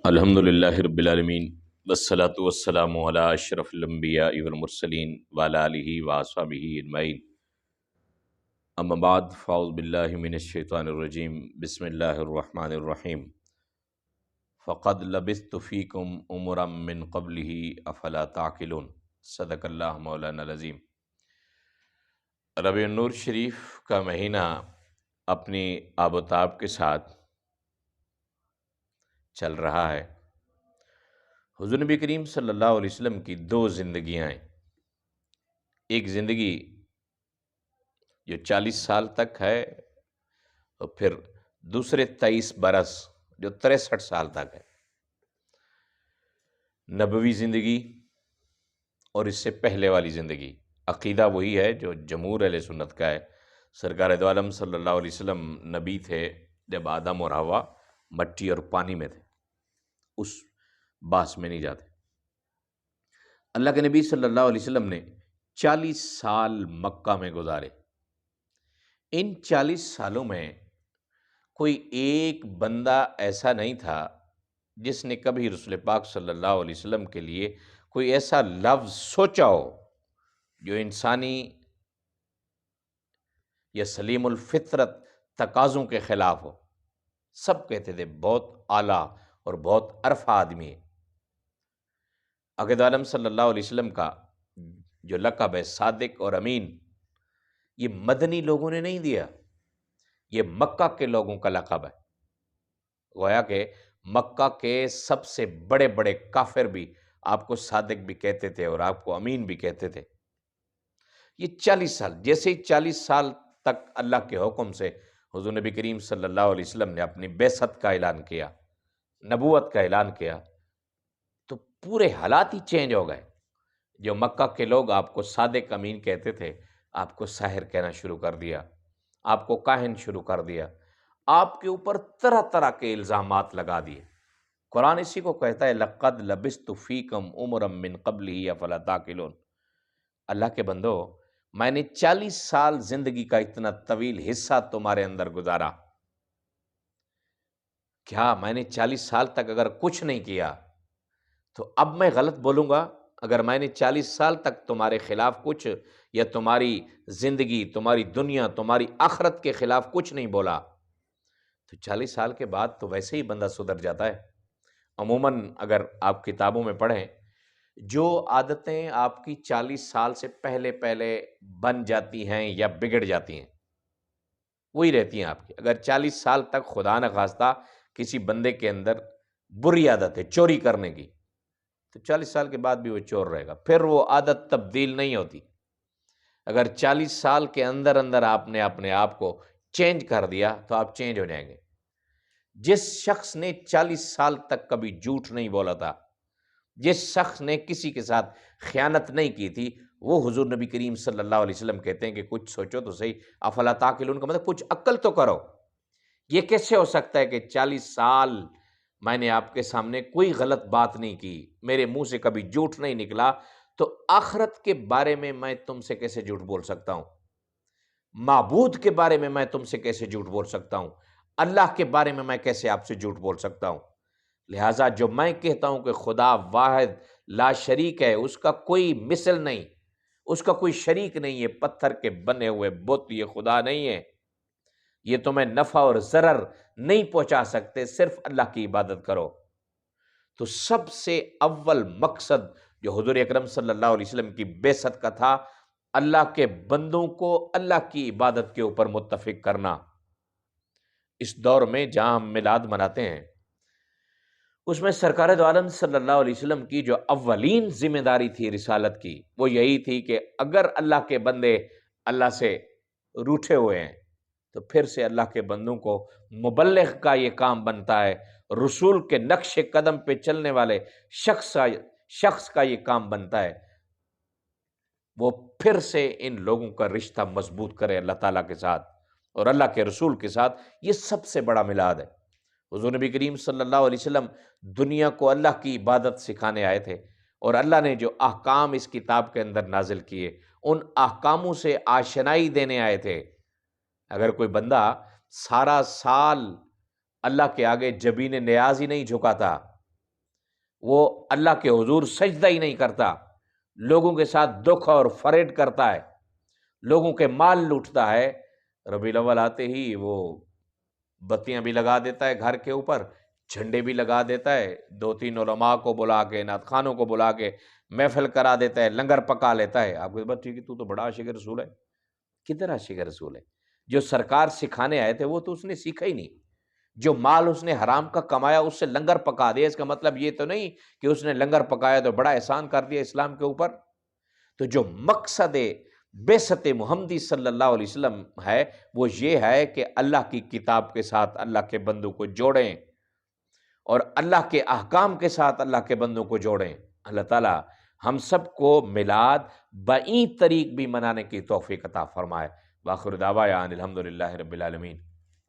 الحمدللہ رب العالمین والصلاة والسلام علی اشرف الانبیاء والمرسلین وعلی آلہ واصحابہ اجمعین اما بعد فاعوذ باللہ من الشیطان الرجیم بسم اللہ الرحمن الرحیم فقد لبثت فیکم امرا من قبلہ افلا تعقلون صدق اللہ مولانا العظیم۔ ربیع النور شریف کا مہینہ اپنی آب و تاب کے ساتھ چل رہا ہے۔ حضور نبی کریم صلی اللہ علیہ وسلم کی دو زندگیاں ہیں، ایک زندگی جو 40 سال تک ہے اور پھر دوسرے 23 برس جو 63 سال تک ہے، نبوی زندگی اور اس سے پہلے والی زندگی۔ عقیدہ وہی ہے جو جمہور اہل سنت کا ہے۔ سرکار دو عالم صلی اللہ علیہ وسلم نبی تھے جب آدم اور حوا مٹی اور پانی میں تھے، اس بحث میں نہیں جاتے۔ اللہ کے نبی صلی اللہ علیہ وسلم نے 40 سال مکہ میں گزارے۔ ان 40 سالوں میں کوئی ایک بندہ ایسا نہیں تھا جس نے کبھی رسول پاک صلی اللہ علیہ وسلم کے لیے کوئی ایسا لفظ سوچا ہو جو انسانی یا سلیم الفطرت تقاضوں کے خلاف ہو۔ سب کہتے تھے بہت اعلیٰ اور بہت عرفہ آدمی ہے۔ عقید عالم صلی اللہ علیہ وسلم کا جو لقب ہے صادق اور امین، یہ مدنی لوگوں نے نہیں دیا، یہ مکہ کے لوگوں کا لقب ہے۔ گویا کہ مکہ کے سب سے بڑے بڑے کافر بھی آپ کو صادق بھی کہتے تھے اور آپ کو امین بھی کہتے تھے۔ یہ 40 سال، جیسے ہی 40 سال تک اللہ کے حکم سے حضور نبی کریم صلی اللہ علیہ وسلم نے اپنی بعثت کا اعلان کیا، نبوت کا اعلان کیا، تو پورے حالات ہی چینج ہو گئے۔ جو مکہ کے لوگ آپ کو صادق امین کہتے تھے، آپ کو ساحر کہنا شروع کر دیا، آپ کو کاہن شروع کر دیا، آپ کے اوپر طرح طرح کے الزامات لگا دیے۔ قرآن اسی کو کہتا ہے لَقَدْ لَبِثْتُ فِيكُمْ أُمُرًا مِّن قَبْلِهِ أَفَلَا تَعْقِلُونَ۔ اللہ کے بندو، میں نے 40 سال زندگی کا اتنا طویل حصہ تمہارے اندر گزارا، کیا میں نے 40 سال تک اگر کچھ نہیں کیا تو اب میں غلط بولوں گا؟ اگر میں نے 40 سال تک تمہارے خلاف کچھ، یا تمہاری زندگی، تمہاری دنیا، تمہاری آخرت کے خلاف کچھ نہیں بولا، تو 40 سال کے بعد تو ویسے ہی بندہ سدھر جاتا ہے۔ عموماً اگر آپ کتابوں میں پڑھیں، جو عادتیں آپ کی 40 سال سے پہلے بن جاتی ہیں یا بگڑ جاتی ہیں، وہی رہتی ہیں آپ کی۔ اگر 40 سال تک خدا نہ خواستہ کسی بندے کے اندر بری عادت ہے چوری کرنے کی، تو 40 سال کے بعد بھی وہ چور رہے گا، پھر وہ عادت تبدیل نہیں ہوتی۔ اگر 40 سال کے اندر اندر آپ نے اپنے آپ کو چینج کر دیا تو آپ چینج ہو جائیں گے۔ جس شخص نے 40 سال تک کبھی جھوٹ نہیں بولا تھا، جس شخص نے کسی کے ساتھ خیانت نہیں کی تھی، وہ حضور نبی کریم صلی اللہ علیہ وسلم کہتے ہیں کہ کچھ سوچو تو صحیح، افلا تعقلون کا مطلب کچھ عقل تو کرو۔ یہ کیسے ہو سکتا ہے کہ 40 سال میں نے آپ کے سامنے کوئی غلط بات نہیں کی، میرے منہ سے کبھی جھوٹ نہیں نکلا، تو آخرت کے بارے میں تم سے کیسے جھوٹ بول سکتا ہوں؟ معبود کے بارے میں تم سے کیسے جھوٹ بول سکتا ہوں؟ اللہ کے بارے میں کیسے آپ سے جھوٹ بول سکتا ہوں؟ لہٰذا جو میں کہتا ہوں کہ خدا واحد لا شریک ہے، اس کا کوئی مثل نہیں، اس کا کوئی شریک نہیں ہے، پتھر کے بنے ہوئے بت یہ خدا نہیں ہے، یہ تمہیں نفع اور ضرر نہیں پہنچا سکتے، صرف اللہ کی عبادت کرو۔ تو سب سے اول مقصد جو حضور اکرم صلی اللہ علیہ وسلم کی بعثت کا تھا، اللہ کے بندوں کو اللہ کی عبادت کے اوپر متفق کرنا۔ اس دور میں جہاں ہم میلاد مناتے ہیں، اس میں سرکار دو عالم صلی اللہ علیہ وسلم کی جو اولین ذمہ داری تھی رسالت کی، وہ یہی تھی کہ اگر اللہ کے بندے اللہ سے روٹھے ہوئے ہیں تو پھر سے اللہ کے بندوں کو مبلغ کا یہ کام بنتا ہے، رسول کے نقش قدم پہ چلنے والے شخص کا یہ کام بنتا ہے، وہ پھر سے ان لوگوں کا رشتہ مضبوط کرے اللہ تعالیٰ کے ساتھ اور اللہ کے رسول کے ساتھ۔ یہ سب سے بڑا میلاد ہے۔ حضور نبی کریم صلی اللہ علیہ وسلم دنیا کو اللہ کی عبادت سکھانے آئے تھے، اور اللہ نے جو احکام اس کتاب کے اندر نازل کیے، ان احکاموں سے آشنائی دینے آئے تھے۔ اگر کوئی بندہ سارا سال اللہ کے آگے جبین نیاز ہی نہیں جھکاتا، وہ اللہ کے حضور سجدہ ہی نہیں کرتا، لوگوں کے ساتھ دکھ اور فریب کرتا ہے، لوگوں کے مال لوٹتا ہے، ربیع الاول آتے ہی وہ بتیاں بھی لگا دیتا ہے گھر کے اوپر، جھنڈے بھی لگا دیتا ہے، دو تین علماء کو بلا کے، نعت خوانوں کو بلا کے محفل کرا دیتا ہے، لنگر پکا لیتا ہے۔ آپ کو بات ٹھیک ہے، تو بڑا عاشق رسول ہے۔ کدھر عاشق رسول ہے؟ جو سرکار سکھانے آئے تھے وہ تو اس نے سیکھا ہی نہیں۔ جو مال اس نے حرام کا کمایا اس سے لنگر پکا دیا، اس کا مطلب یہ تو نہیں کہ اس نے لنگر پکایا تو بڑا احسان کر دیا اسلام کے اوپر۔ تو جو مقصد بعثت محمدی صلی اللہ علیہ وسلم ہے وہ یہ ہے کہ اللہ کی کتاب کے ساتھ اللہ کے بندوں کو جوڑیں، اور اللہ کے احکام کے ساتھ اللہ کے بندوں کو جوڑیں۔ اللہ تعالی ہم سب کو میلاد بئی طریق بھی منانے کی توفیق عطا فرمائے۔ وآخر دعوانا الحمدللہ رب العالمین۔